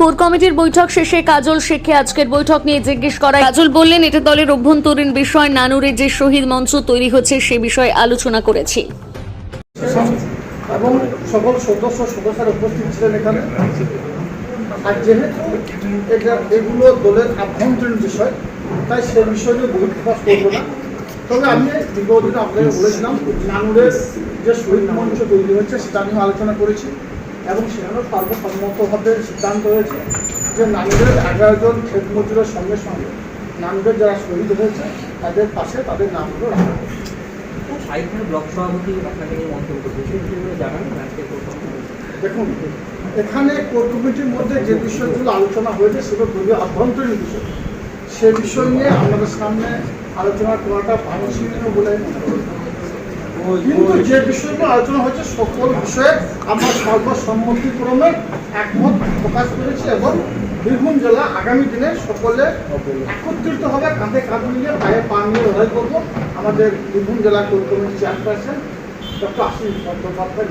Core কমিটির বৈঠক শেষে কাজল শেখকে আজকের বৈঠক নিয়ে জিজ্ঞেস করা কাজল বললেন, এটা দলের অভ্যন্তরীণ বিষয়। নানুরের যে শহীদ মঞ্চ তৈরি হচ্ছে সে বিষয়ে আলোচনা করেছি এবং সকল সদস্যরা উপস্থিত ছিলেন এখানে। আর যেহেতু এগুলো দলের আভ্যন্তরীণ বিষয়, তাই সে বিষয় নিয়ে বহু প্রকাশ করবো না। তবে আমি বিগত দিনে আপনাকে বলেছিলাম, নানুরের যে শহীদ মঞ্চ তৈরি হচ্ছে সেটা নিয়েও আলোচনা করেছি এবং সেখানেও সর্বসম্মতভাবে সিদ্ধান্ত হয়েছে যে নানুরের 11 জন ক্ষেত মজুরের সঙ্গে সঙ্গে নানুরের যারা শহীদ হয়েছে তাদের পাশে তাদের নামগুলো রাখা হবে। ব্লক সভাপতি আপনাকে মন্তব্য করছে, জানাবেন আজকে। দেখুন, এখানে কোর কমিটির মধ্যে যে বিষয়গুলো আলোচনা হয়েছে সেগুলো খুবই আভ্যন্তরীণ বিষয়। সে বিষয় নিয়ে আপনাদের সামনে আলোচনা করাটা বাঞ্ছনীয় বলে মনে করি। কিন্তু যে বিষয়গুলো আলোচনা হয়েছে সকল বিষয়ে আমরা সর্বসম্মতিক্রমে একমত প্রকাশ করেছি এবং বীরভূম জেলা আগামী দিনে সকলে একত্রিতভাবে কাঁধে কাঁধ মিলিয়ে পায়ে পা নিয়ে লড়াই করব। আমাদের বীরভূম জেলা কোর কমিটির চেয়ারপারসন ডক্টর আশিস বন্দ্যোপাধ্যায়